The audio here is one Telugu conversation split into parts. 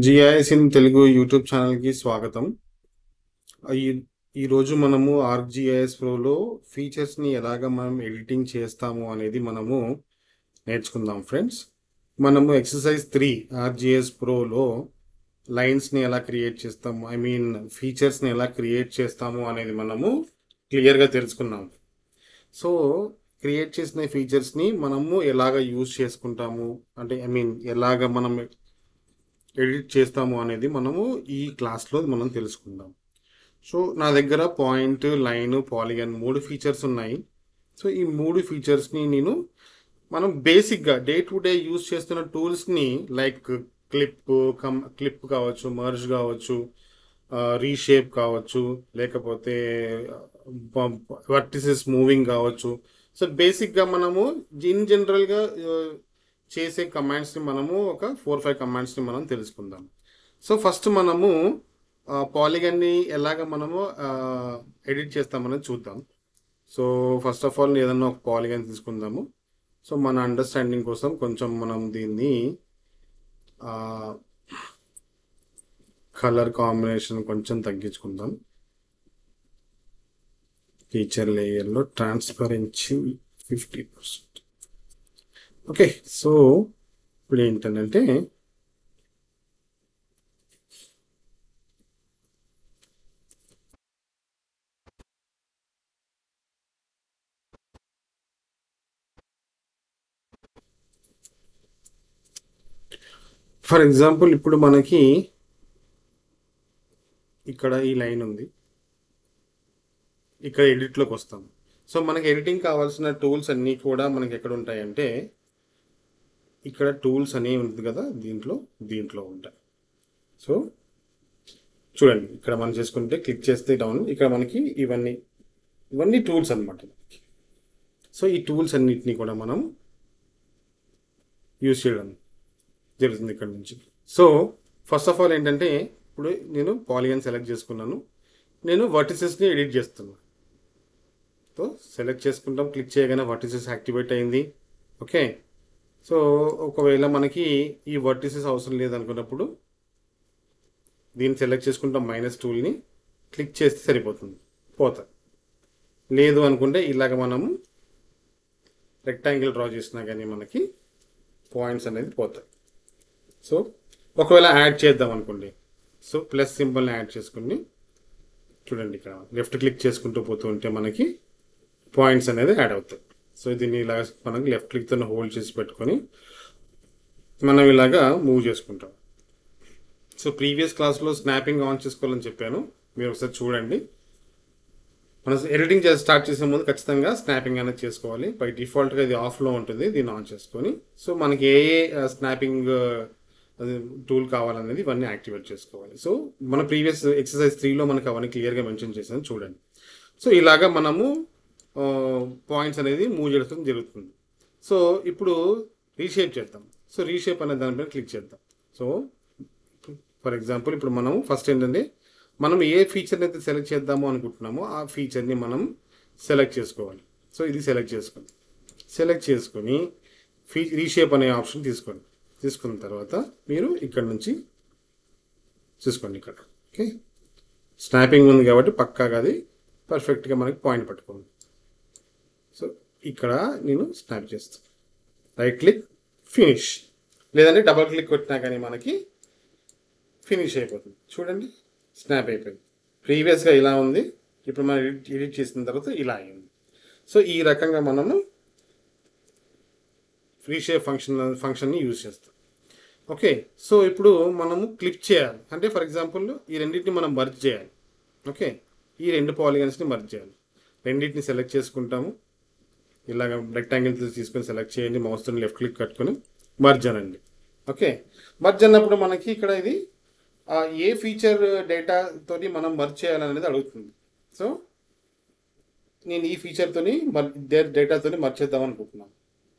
జిఐఎస్ ఇన్ తెలుగు యూట్యూబ్ ఛానల్కి స్వాగతం. ఈ ఈరోజు మనము ఆర్జిఐఎస్ ప్రోలో ఫీచర్స్ని ఎలాగ మనం ఎడిటింగ్ చేస్తాము అనేది మనము నేర్చుకుందాం ఫ్రెండ్స్. మనము ఎక్సర్సైజ్ 3 ఆర్జిఐఎస్ ప్రోలో లైన్స్ని ఎలా క్రియేట్ చేస్తాము, ఫీచర్స్ని ఎలా క్రియేట్ చేస్తాము అనేది మనము క్లియర్గా తెలుసుకున్నాము. సో క్రియేట్ చేసిన ఫీచర్స్ని మనము ఎలాగ యూజ్ చేసుకుంటాము, ఎలాగ మనం ఎడిట్ చేస్తాము అనేది మనము ఈ క్లాస్లో మనం తెలుసుకుందాం. సో నా దగ్గర పాయింట్, లైన్, పాలిగన్ 3 ఫీచర్స్ ఉన్నాయి. సో ఈ 3 ఫీచర్స్ని మనం బేసిక్గా డే టు డే యూజ్ చేస్తున్న టూల్స్ని లైక్ క్లిప్ కావచ్చు, మర్జ్ కావచ్చు, రీషేప్ కావచ్చు, లేకపోతే వర్టిసెస్ మూవింగ్ కావచ్చు. సో బేసిక్గా మనము ఇన్ జనరల్గా చేసే కమాండ్స్ని మనము ఒక 4-5 కమాండ్స్ని మనం తెలుసుకుందాం. సో ఫస్ట్ మనము పాలిగన్ని ఎలాగ మనము ఎడిట్ చేస్తామనేది చూద్దాం. సో ఫస్ట్ ఆఫ్ ఆల్ ఏదన్నా ఒక పాలిగన్ తీసుకుందాము. సో మన అండర్స్టాండింగ్ కోసం కొంచెం మనం దీన్ని కలర్ కాంబినేషన్ కొంచెం తగ్గించుకుందాం. ఫీచర్ లేయర్లో ట్రాన్స్పరెన్సీ 50%. ఓకే, సో ఇప్పుడు ఏంటంటే ఫర్ ఎగ్జాంపుల్ ఇప్పుడు మనకి ఇక్కడ ఈ లైన్ ఉంది, ఇక్కడ ఎడిట్లోకి వస్తాం. సో మనకి ఎడిటింగ్ కావాల్సిన టూల్స్ అన్నీ కూడా మనకి ఎక్కడ ఉంటాయంటే ఇక్కడ టూల్స్ అనేవి ఉంటుంది కదా, దీంట్లో ఉంటాయి. సో చూడండి, ఇక్కడ మనం చేసుకుంటే క్లిక్ చేస్తే డౌన్, ఇక్కడ మనకి ఇవన్నీ టూల్స్ అనమాట. సో ఈ టూల్స్ అన్నిటినీ కూడా మనం యూజ్ చేయడం జరుగుతుంది ఇక్కడ నుంచి. సో ఫస్ట్ ఆఫ్ ఆల్ ఏంటంటే ఇప్పుడు నేను పాలిగన్ సెలెక్ట్ చేసుకున్నాను, నేను వర్టిసెస్ని ఎడిట్ చేస్తున్నాను. సో సెలెక్ట్ చేసుకుంటాం, క్లిక్ చేయగానే వర్టిసెస్ యాక్టివేట్ అయింది. ఓకే, సో ఒకవేళ మనకి ఈ వర్టిసెస్ అవసరం లేదనుకున్నప్పుడు దీన్ని సెలెక్ట్ చేసుకుంటాం, మైనస్ టూల్ని క్లిక్ చేస్తే సరిపోతుంది, పోతుంది. లేదు అనుకుంటే ఇలాగ మనము రెక్టాంగిల్ డ్రా చేసినా కానీ మనకి పాయింట్స్ అనేది పోతాయి. సో ఒకవేళ యాడ్ చేద్దాం అనుకోండి, సో ప్లస్ సింబల్ని యాడ్ చేసుకుని చూడండి, ఇక్కడ లెఫ్ట్ క్లిక్ చేసుకుంటూ పోతూ ఉంటే మనకి పాయింట్స్ అనేది యాడ్ అవుతాయి. సో దీన్ని ఇలా మనకి లెఫ్ట్ క్లిక్తో హోల్డ్ చేసి పెట్టుకొని మనం ఇలాగా మూవ్ చేసుకుంటాం. సో ప్రీవియస్ క్లాస్లో స్నాపింగ్ ఆన్ చేసుకోవాలని చెప్పాను, మీరు ఒకసారి చూడండి. మనం ఎడిటింగ్ స్టార్ట్ చేసే ముందు ఖచ్చితంగా స్నాపింగ్ అనేది చేసుకోవాలి. బై డిఫాల్ట్గా ఇది ఆఫ్లో ఉంటుంది, దీన్ని ఆన్ చేసుకొని సో మనకి ఏ స్నాపింగ్ టూల్ కావాలనేది ఇవన్నీ యాక్టివేట్ చేసుకోవాలి. సో మన ప్రీవియస్ ఎక్సర్సైజ్ 3లో మనకి అవన్నీ క్లియర్గా మెన్షన్ చేసాను, చూడండి. సో ఇలాగా మనము పాయింట్స్ అనేది మూవ్ చేయడం జరుగుతుంది. సో ఇప్పుడు రీషేప్ చేద్దాం. సో రీషేప్ అనే దానిపైన క్లిక్ చేద్దాం. సో ఫర్ ఎగ్జాంపుల్ ఇప్పుడు మనం ఫస్ట్ ఏంటంటే మనం ఏ ఫీచర్ని అయితే సెలెక్ట్ చేద్దామో అనుకుంటున్నామో ఆ ఫీచర్ని మనం సెలెక్ట్ చేసుకోవాలి. సో ఇది సెలెక్ట్ చేసుకొని రీషేప్ అనే ఆప్షన్ తీసుకున్న తర్వాత మీరు ఇక్కడ నుంచి చూసుకోండి. ఇక్కడ ఓకే, స్నాపింగ్ ఉంది కాబట్టి పక్కాగా అది పర్ఫెక్ట్గా మనకి పాయింట్ పట్టుకోండి. సో ఇక్కడ నేను స్నాప్ చేస్తాను, రైట్ క్లిక్ ఫినిష్, లేదంటే డబల్ క్లిక్ కొట్టినా కానీ మనకి ఫినిష్ అయిపోతుంది. చూడండి, స్నాప్ అయిపోయింది. ప్రీవియస్గా ఇలా ఉంది, ఇప్పుడు మనం ఎడిట్ చేసిన తర్వాత ఇలా అయింది. సో ఈ రకంగా మనము రీషేప్ ఫంక్షన్ని యూజ్ చేస్తాం. ఓకే, సో ఇప్పుడు మనము క్లిక్ చేయాలి అంటే ఫర్ ఎగ్జాంపుల్ ఈ రెండింటిని మనం మర్జ్ చేయాలి. ఓకే, ఈ 2 పాలిగన్స్ని మర్జ్ చేయాలి. రెండింటిని సెలెక్ట్ చేసుకుంటాము, ఇలాగ రెక్టాంగిల్ తీసుకొని సెలెక్ట్ చేయండి, మౌస్తో లెఫ్ట్ క్లిక్ కట్టుకొని మర్జ్ అనండి. ఓకే, మర్జ్ అన్నప్పుడు మనకి ఇక్కడ ఇది ఏ ఫీచర్ డేటాతోని మనం మర్జ్ చేయాలనేది అడుగుతుంది. సో నేను ఈ ఫీచర్తోని డేటాతోని మర్జ్ చేద్దాం అనుకుంటున్నాను,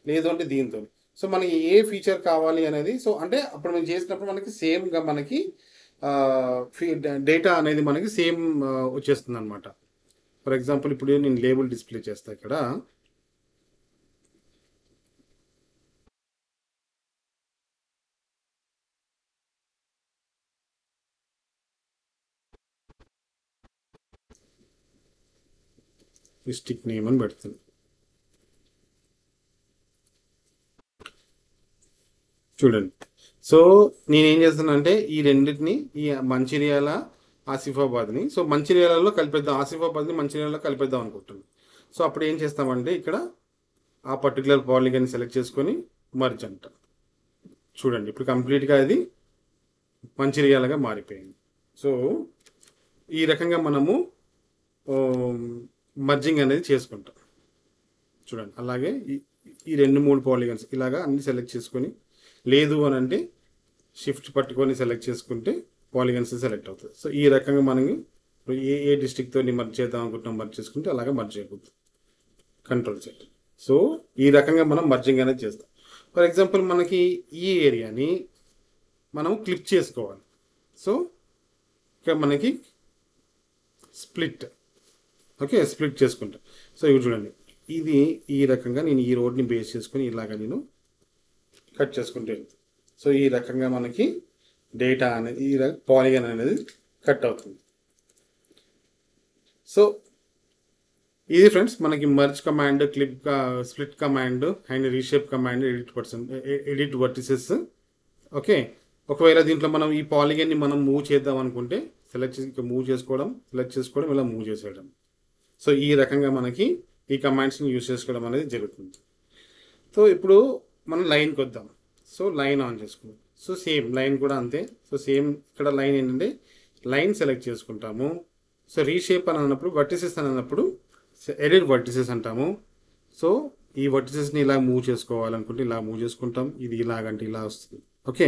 లేదు అంటే దీంతో. సో మనకి ఏ ఫీచర్ కావాలి అనేది, సో అంటే అప్పుడు మనం చేసినప్పుడు మనకి సేమ్గా మనకి డేటా అనేది మనకి సేమ్ వచ్చేస్తుంది అనమాట. ఫర్ ఎగ్జాంపుల్ ఇప్పుడు నేను లేబుల్ డిస్ప్లే చేస్తాను ఇక్కడ. డిస్ట్రిక్ట్ నేమ్ అని పెడుతుంది. చూడండి. సో నేనేం చేస్తానంటే ఈ రెండింటిని, ఈ మంచిర్యాల ఆసిఫాబాద్ని, సో మంచిర్యాలలో కలిపేద్దాం, ఆసిఫాబాద్ని మంచిర్యాలలో కలిపేద్దాం అనుకుంటున్నాను. సో అప్పుడు ఏం చేస్తామంటే ఇక్కడ ఆ పర్టికులర్ పాలిగన్ సెలెక్ట్ చేసుకొని మర్జ్ అంట. చూడండి ఇప్పుడు కంప్లీట్గా అది మంచిర్యాలగా మారిపోయింది. సో ఈ రకంగా మనము మర్జింగ్ అనేది చేసుకుంటాం. చూడండి అలాగే ఈ 2-3 పాలిగన్స్ ఇలాగా అన్ని సెలెక్ట్ చేసుకొని, లేదు అని అంటే షిఫ్ట్ పట్టుకొని సెలెక్ట్ చేసుకుంటే పాలిగన్స్ సెలెక్ట్ అవుతుంది. సో ఈ రకంగా మనం ఏ డిస్ట్రిక్ట్తో మర్జ్ చేద్దాం అనుకుంటున్నాం మర్జ్ చేసుకుంటే అలాగే మర్జ్ అయిపోతుంది. Control set. సో ఈ రకంగా మనం మర్జింగ్ అనేది చేస్తాం. ఫర్ ఎగ్జాంపుల్ మనకి ఈ ఏరియాని మనం క్లిక్ చేసుకోవాలి. సో ఇక్కడ మనకి స్ప్లిట్, ఓకే, స్ప్లిట్ చేసుకుంటాం. సో ఇవి చూడండి, ఇది ఈ రకంగా నేను ఈ రోడ్ని బేస్ చేసుకొని ఇలాగ నేను కట్ చేసుకుంటే, సో ఈ రకంగా మనకి డేటా అనేది ఈ పాలిగన్ అనేది కట్ అవుతుంది. సో ఇది ఫ్రెండ్స్ మనకి merge command, clip, split command and reshape command, edit vertices. Okay, ఒకవేళ దీంట్లో మనం ఈ పాలిగన్ని మనం మూవ్ చేద్దాం అనుకుంటే సెలెక్ట్ చేసి మూవ్ చేసుకోవడం, సెలెక్ట్ చేసుకోవడం, ఇలా మూవ్ చేసేయడం. సో ఈ రకంగా మనకి ఈ కమాండ్స్ని యూజ్ చేసుకోవడం అనేది జరుగుతుంది. సో ఇప్పుడు మనం లైన్కి వద్దాం. సో లైన్ ఆన్ చేసుకుందాం. సో సేమ్ లైన్ కూడా అంతే. సో సేమ్ ఇక్కడ లైన్ ఏంటంటే లైన్ సెలెక్ట్ చేసుకుంటాము. సో రీషేప్ అని అన్నప్పుడు, వర్టిసెస్ అని అన్నప్పుడు ఎడిట్ వర్టిసెస్ అంటాము. సో ఈ వర్టిసెస్ని ఇలా మూవ్ చేసుకోవాలనుకుంటే ఇలా మూవ్ చేసుకుంటాం. ఇది ఇలాగంటే ఇలా వస్తుంది. ఓకే,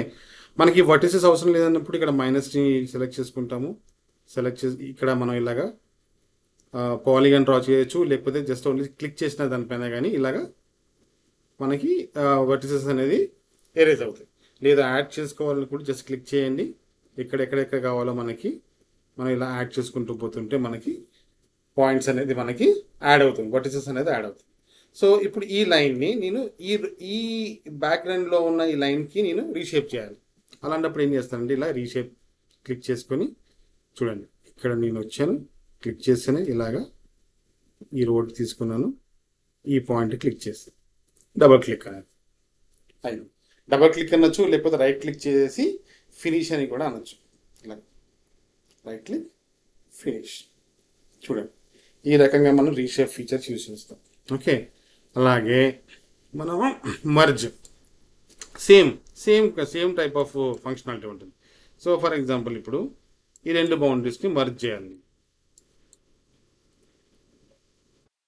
మనకి వర్టిసెస్ అవసరం లేదన్నప్పుడు ఇక్కడ మైనస్ని సెలెక్ట్ చేసుకుంటాము. సెలెక్ట్ చేసి ఇక్కడ మనం ఇలాగా పాలిగన్ డ్రా చేయొచ్చు, లేకపోతే జస్ట్ ఓన్లీ క్లిక్ చేసిన దానిపైన కానీ ఇలాగా మనకి వర్టిసెస్ అనేది ఎరేజ్ అవుతాయి. లేదా యాడ్ చేసుకోవాలని కూడా జస్ట్ క్లిక్ చేయండి. ఎక్కడెక్కడెక్కడ కావాలో మనకి మనం ఇలా యాడ్ చేసుకుంటూ పోతుంటే మనకి పాయింట్స్ అనేది మనకి యాడ్ అవుతుంది, వర్టిసెస్ అనేది యాడ్ అవుతుంది. సో ఇప్పుడు ఈ లైన్ని నేను ఈ బ్యాక్గ్రౌండ్లో ఉన్న ఈ లైన్కి నేను రీషేప్ చేయాలి. అలాంటప్పుడు ఏం చేస్తానంటే ఇలా రీషేప్ క్లిక్ చేసుకొని, చూడండి ఇక్కడ నేను వచ్చాను, క్లిక్ చేస్తేనే ఇలాగా ఈ రోడ్ తీసుకున్నాను, ఈ పాయింట్ క్లిక్ చేస్తాను, డబల్ క్లిక్ అనేది అయినా డబల్ క్లిక్ అనొచ్చు, లేకపోతే రైట్ క్లిక్ చేసి ఫినిష్ అని కూడా అనొచ్చు. ఇలా రైట్ క్లిక్ ఫినిష్. చూడండి ఈ రకంగా మనం రీషేప్ ఫీచర్స్ యూజ్ చేస్తాం. ఓకే, అలాగే మనం merge same type of functionality ఉంటుంది. సో ఫర్ ఎగ్జాంపుల్ ఇప్పుడు ఈ 2 బౌండరీస్ని మర్జ్ చేయాలి.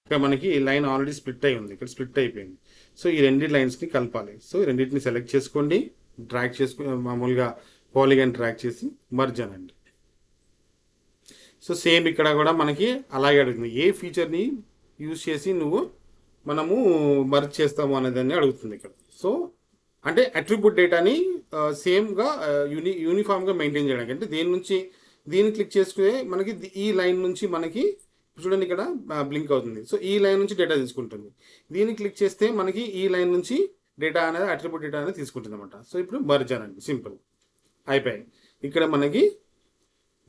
ఇక్కడ మనకి లైన్ ఆల్రెడీ స్ప్లిట్ అయి ఉంది, ఇక్కడ స్ప్లిట్ అయిపోయింది. సో ఈ 2 లైన్స్ని కలపాలి. సో ఈ రెండింటిని సెలెక్ట్ చేసుకోండి, డ్రాగ్ చేసుకుని మామూలుగా పాలిగన్ డ్రాగ్ చేసి మర్జ్ అనండి. సో సేమ్ ఇక్కడ కూడా మనకి అలాగే అడుగుతుంది, ఏ ఫీచర్ని యూజ్ చేసి మనము మర్జ్ చేస్తాము అనేదాన్ని అడుగుతుంది ఇక్కడ. సో అంటే అట్రిబ్యూట్ డేటాని సేమ్గా యూనిఫామ్గా మెయింటైన్ చేయడానికి, అంటే దీన్ని క్లిక్ చేసుకునే మనకి ఈ లైన్ నుంచి మనకి చూడండి ఇక్కడ బ్లింక్ అవుతుంది. సో ఈ లైన్ నుంచి డేటా తీసుకుంటుంది. దీన్ని క్లిక్ చేస్తే మనకి ఈ లైన్ నుంచి డేటా అనేది అట్రిబ్యూట్ డేటా అనేది తీసుకుంటుంది అనమాట. సో ఇప్పుడు మర్జ్ అనండి, సింపుల్ అయిపోయాయి. ఇక్కడ మనకి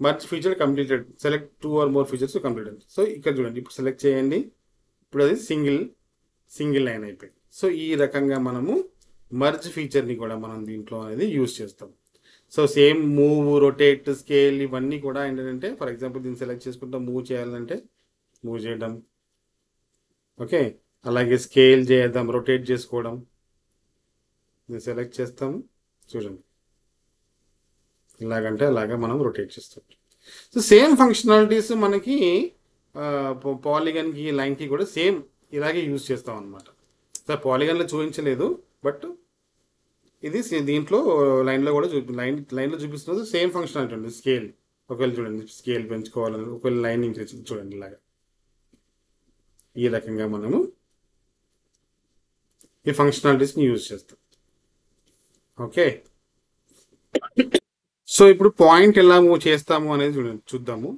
merge feature completed, select 2 or more features completed. So ఇక్కడ చూడండి ఇప్పుడు సెలెక్ట్ చేయండి, ఇప్పుడు అది సింగిల్ లైన్ అయిపోయింది. సో ఈ రకంగా మనము మర్జ్ ఫీచర్ని కూడా మనం దీంట్లో అనేది యూజ్ చేస్తాం. So same move, rotate, scale ఇవన్నీ కూడా ఏంటంటే ఫర్ ఎగ్జాంపుల్ దీన్ని సెలెక్ట్ చేసుకుంటాం, మూవ్ చేయాలంటే మూవ్ చేయడం. ఓకే, అలాగే స్కేల్ చేద్దాం, రొటేట్ చేసుకోవడం, దీన్ని సెలెక్ట్ చేస్తాము. చూడండి ఇలాగంటే అలాగా మనం రొటేట్ చేస్తాం. సో సేమ్ ఫంక్షనాలిటీస్ మనకి పాలిగన్కి, లైన్కి కూడా సేమ్ ఇలాగే యూజ్ చేస్తాం అనమాట. సో పాలిగన్లో చూపించలేదు, బట్ ఇది దీంట్లో లైన్లో కూడా లైన్లో చూపిస్తున్నది సేమ్ ఫంక్షనాలిటీ ఉంటుంది. స్కేల్ ఒకవేళ చూడండి, స్కేల్ పెంచుకోవాలని ఒకవేళ లైన్ ఇంక్రీజ్ చూడండి ఇలాగా ఈ రకంగా మనము ఈ ఫంక్షనాలిటీస్ని యూజ్ చేస్తాం. ఓకే, సో ఇప్పుడు పాయింట్ ఎలా మూవ్ చేస్తాము అనేది చూద్దాము.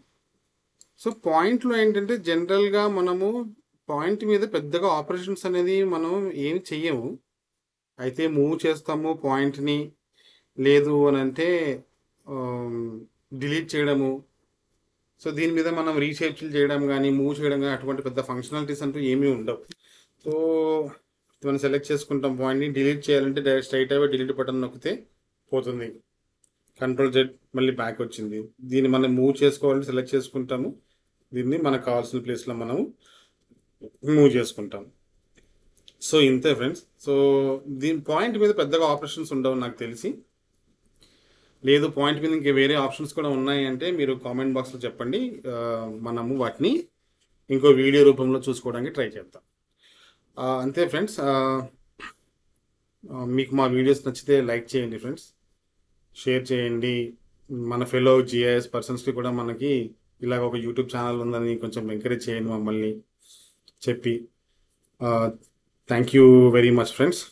సో పాయింట్లో ఏంటంటే జనరల్గా మనము పాయింట్ మీద పెద్దగా ఆపరేషన్స్ అనేది మనం ఏమి చెయ్యము, అయితే మూవ్ చేస్తాము పాయింట్ని, లేదు అని అంటే డిలీట్ చేయడము, సో దీని మీద మనం రీషేప్లు చేయడం కానీ మూవ్ చేయడం కానీ అటువంటి పెద్ద ఫంక్షనాలిటీస్ అంటూ ఏమీ ఉండవు. సో మనం సెలెక్ట్ చేసుకుంటాం పాయింట్ని. డిలీట్ చేయాలంటే డైరెక్ట్ స్ట్రైట్ అవే డిలీట్ బటన్ నొక్కితే పోతుంది. కంట్రోల్ జెడ్ మళ్ళీ బ్యాక్ వచ్చింది. దీన్ని మనం మూవ్ చేసుకోవాలంటే సెలెక్ట్ చేసుకుంటాము. దీన్ని మనకు కావాల్సిన ప్లేస్లో మనము మూవ్ చేసుకుంటాం. సో ఇంతే ఫ్రెండ్స్. సో దీని పాయింట్ మీద పెద్దగా ఆపరేషన్స్ ఉండవు నాకు తెలిసి. లేదు పాయింట్ మీద ఇంకా వేరే ఆప్షన్స్ కూడా ఉన్నాయి అంటే మీరు కామెంట్ బాక్స్లో చెప్పండి. మనము వాటిని ఇంకో వీడియో రూపంలో చూసుకోవడానికి ట్రై చేద్దాం. అంతే ఫ్రెండ్స్. మీకు మా వీడియోస్ నచ్చితే లైక్ చేయండి ఫ్రెండ్స్, షేర్ చేయండి. మన ఫెలో జిఐఎస్ పర్సన్స్కి కూడా మనకి ఇలాగ ఒక యూట్యూబ్ ఛానల్ ఉందని కొంచెం ఎంకరేజ్ చేయండి మమ్మల్ని చెప్పి. Thank you very much friends.